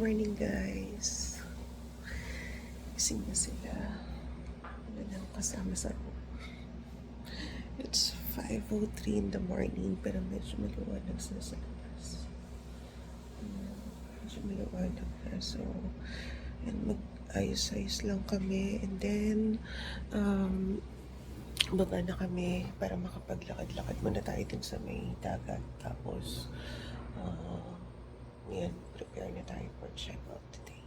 morning guys. Gising na sila. Wala lang kasama sa room. It's 5:03 in the morning pero medyo maliwanag sila sa labas. Medyo maliwanag na. So, and mag-ayos-ayos lang kami. And then, baba na kami para makapaglakad-lakad muna tayo din sa may dagat. Tapos, yan, prepare na tayo for check-out today.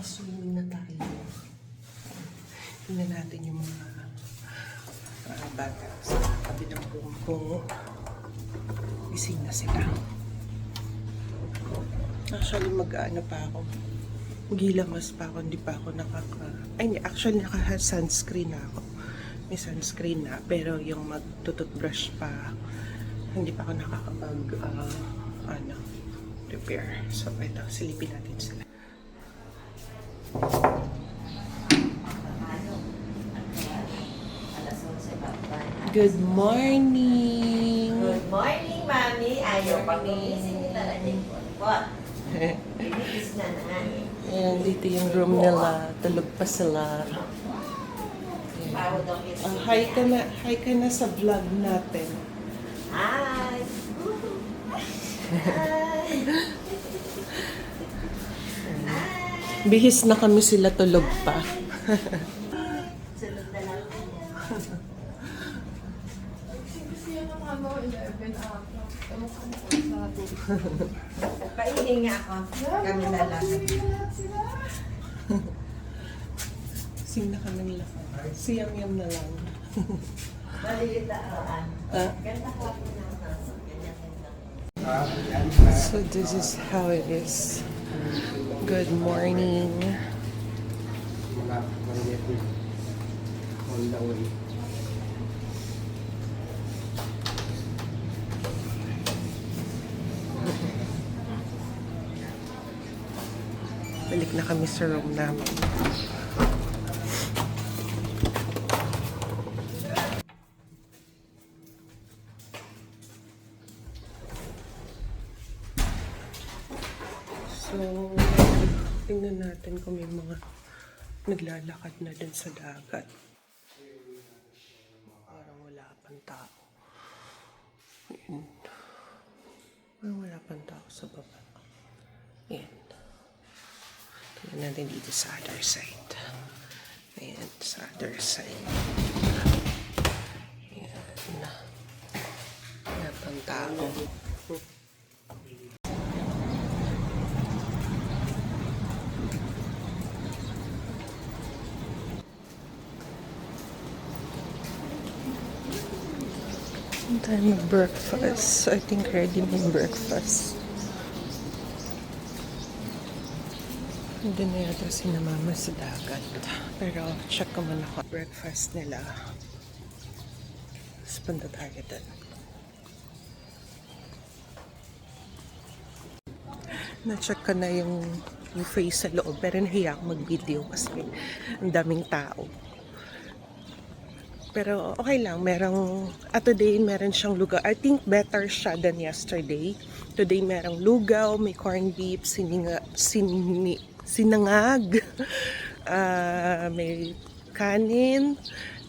Swimming na tayo. Tingnan natin yung mga bata sa tabi ng room kung gising na sila. Actually, mag-ano pa ako. Magilamas pa ako. Hindi pa ako actually, naka-sunscreen na ako. May sunscreen na. Pero yung mag-toothbrush pa, hindi pa ako prepare. So, ito, silipin natin sila. Good morning! Good morning, Mami. Ayaw pagising nila natin po. Iligis na na. Ayan, dito yung room nila. Tulog pa sila. Hi ka na sa vlog natin. Hi! Bihis na kami sila tulog pa. Sunod na lang. Paingay nga ako. Kami na lang. Sing na kami lang. Siyam-yam na lang. Malilit na arawan. Ganda ko ako na. So this is how it is. Good morning. Balik na kami sa room namin. So, tingnan natin kung may mga naglalakad na dun sa dagat. Parang wala pang tao. Ayan. Parang wala pang tao sa baba. Ayan. Tingnan natin dito sa other side. Ayan, sa other side. Ayan. Wala pang tao. Time of breakfast. I think ready my breakfast. Hindi na yata si na mama sa dagat. Pero check ko muna ako. Breakfast nila. Tapos punta tayo dun. Na-check ko na yung face sa loob. Pero nahiya ako mag-video kasi ang daming tao. Pero okay lang, today meron siyang lugaw. I think better siya than yesterday. Today merong lugaw, may corned beef, sinangag, may kanin,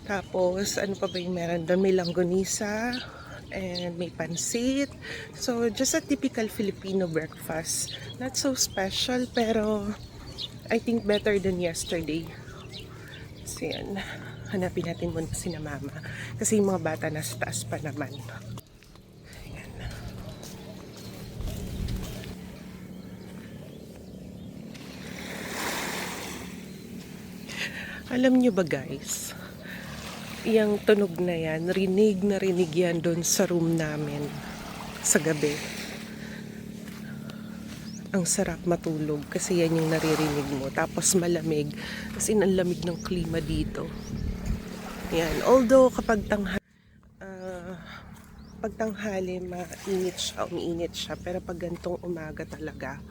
tapos ano pa ba yung meron doon? May langgonisa, and may pansit. So, just a typical Filipino breakfast. Not so special, pero I think better than yesterday. So, yan. Hanapin natin muna si na mama. Kasi yung mga bata nasa taas pa naman. Ayan. Alam nyo ba guys, yung tunog na yan, rinig yan doon sa room namin sa gabi. Ang sarap matulog kasi yan yung naririnig mo. Tapos malamig. Kasi ang lamig ng klima dito. Yan. Although kapag pag tanghali, umiinit siya. Pero pag gantong umaga talaga,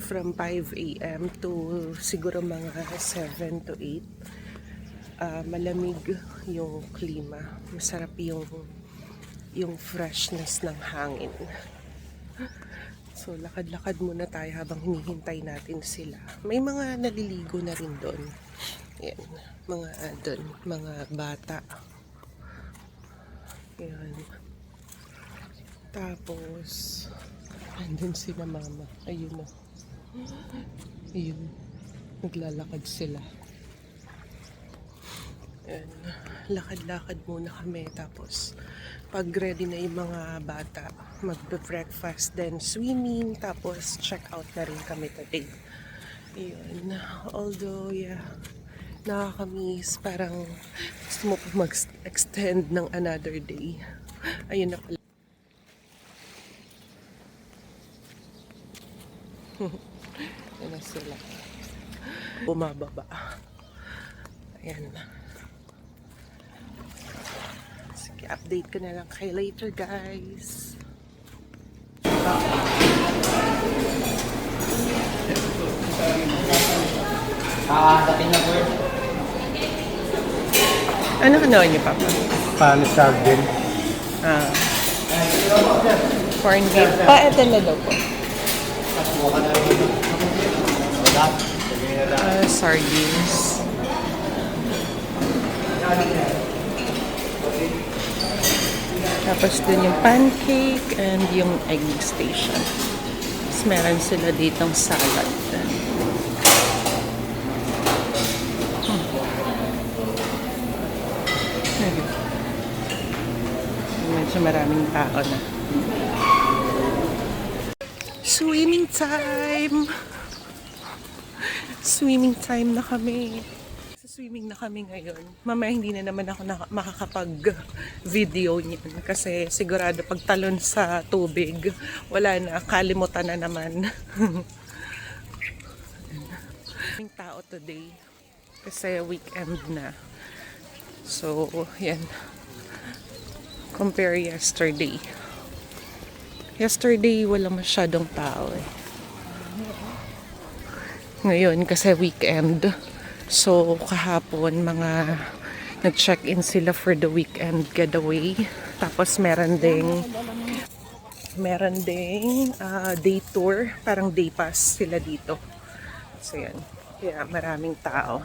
from 5 a.m. to siguro mga 7 to 8, malamig yung klima. Masarap yung freshness ng hangin. So, lakad-lakad muna tayo habang hinihintay natin sila. May mga naliligo na rin doon. Yan, mga bata. Yan. Tapos, andun sila mama. Ayun o. Ayun. Naglalakad sila. Yan. Lakad-lakad muna kami. Tapos, pag ready na yung mga bata, magbe-breakfast, then swimming, tapos check out na rin kami today. Yun. Although, yeah, nakakamiss. Parang gusto mo pa mag-extend ng another day. Ayun na pala. Yan na sila. Bumababa. Ayan na. Sige, update ko na lang kayo later, guys. Dating na po yun. Ano niyo, Papa? Paano sardine? Corn beef. Ito na daw po. Sardines. Tapos dun yung pancake and yung egg station. Tapos meron sila ditong salad. Medyo maraming tao na. Swimming time! Swimming time na kami. Sa swimming na kami ngayon. Mamaya hindi na naman ako makakapag-video niyan. Kasi sigurado pag talon sa tubig, wala na, kalimutan na naman. Maraming tao today. Kasi weekend na. So, yan. Compare yesterday. Yesterday, wala masyadong tao eh. Ngayon, kasi weekend. So, kahapon, nag-check-in sila for the weekend getaway. Tapos, meron ding day tour. Parang day pass sila dito. So, yan. Kaya maraming tao.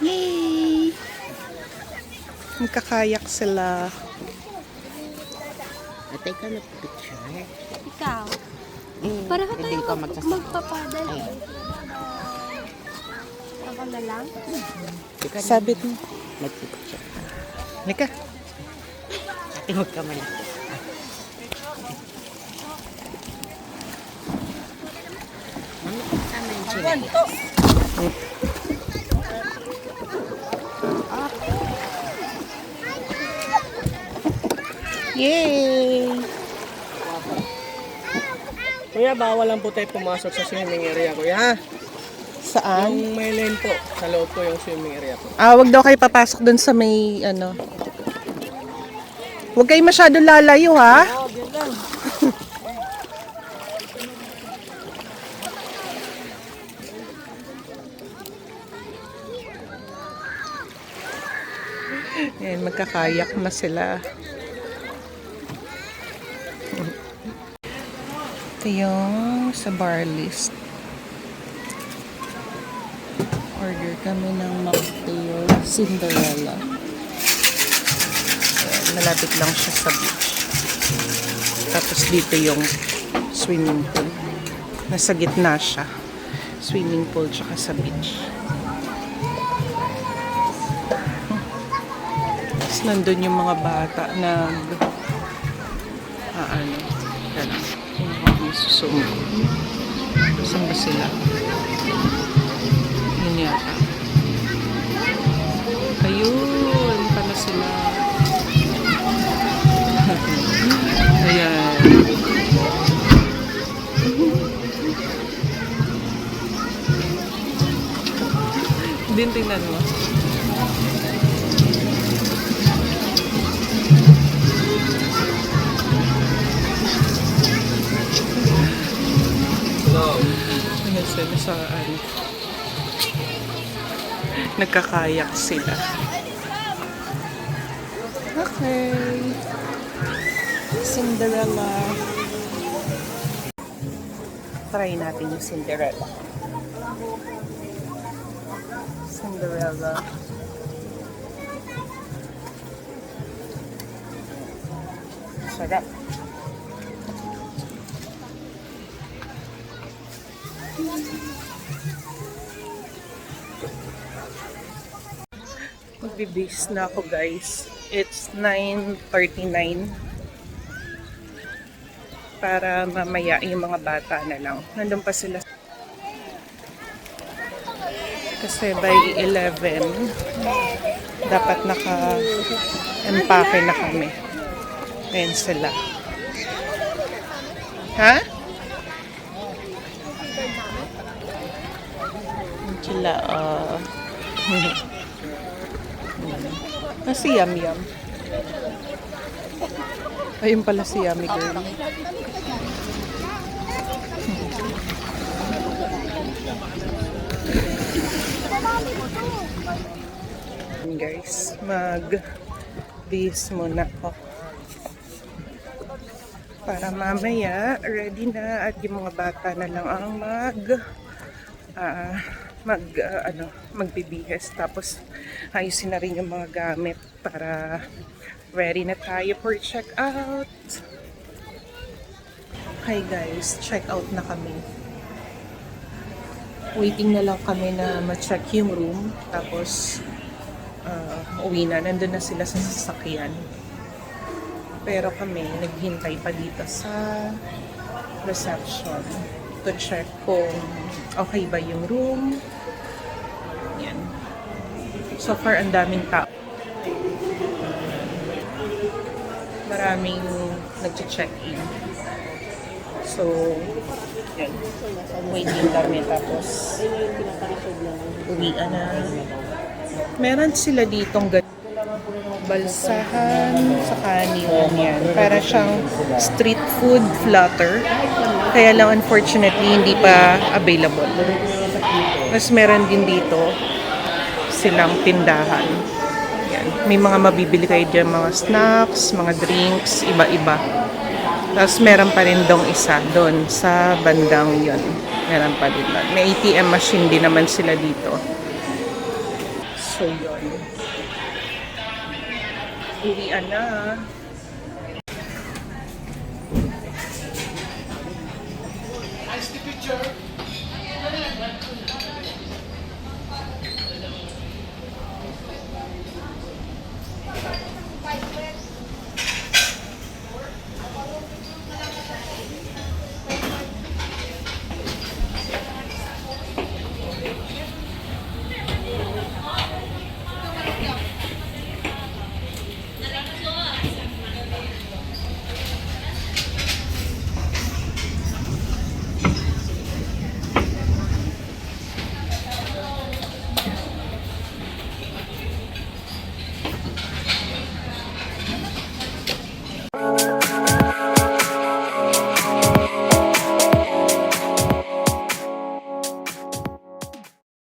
Yay! Magkakayak sila. Ate ka nagpicture. Ikaw. Para ka tayo magpapadal. Ako na lang. Sabit mo. Nagpicture. Halika. Ate huwag ka malaki. Mami, kasama yung sila. Yay! Kuya, bawal lang po tayo pumasok sa swimming area, kuya. Ha? Saan? Yung may lane po, sa loob po yung swimming area po. Wag daw kayo papasok dun sa may, ano. Huwag kayo masyado lalayo, ha? Ayan, magkakayak na sila. Ito yung sa bar list. Order kami ng mocktail Cinderella. Ayan, malapit lang siya sa beach. Tapos dito yung swimming pool. Nasa gitna siya. Swimming pool tsaka sa beach. Tapos nandun yung mga bata na ano, yung mga susunod. Saan ba sila? Yun yata. Ayun, pala sila. Ayan. Din tingnan mo. Ayan sila sa ano. Nagkakayak sila. Okay. Cinderella. Try natin yung Cinderella. Cinderella. Sarap. Magbe-base na ako, guys. It's 9:39. Para mamaya yung mga bata na lang. Nandun pa sila. Kasi by 11, dapat naka-empake na kami. Ayan sila. Ha? Sila, si Yum Yum. Ayun pala si Yummy Girl. Guys, mag-bis muna ako. Para mamaya, ready na at yung mga bata na lang ang magbibihes. Tapos, ayusin na rin yung mga gamit para ready na tayo for check-out. Hi guys, check-out na kami. Waiting na lang kami na ma-check yung room. Tapos, uwi na. Nandun na sila sa sasakyan. Pero kami, naghintay pa dito sa reception to check kung okay ba yung room. Yan. So far, ang daming tao. Maraming nag-check-in. So, yan. Waiting kami. Tapos, uwian na. Meron sila ditong balsahan sa kanin yan. Para siyang street food flutter. Kaya lang unfortunately hindi pa available. Mas meron din dito silang tindahan. Yan. May mga mabibili kayo dyan, mga snacks, mga drinks, iba-iba. Tapos meron pa rin dong isa doon sa bandang yon. Meron pa din. May ATM machine din naman sila dito. So, yun. Uwian na.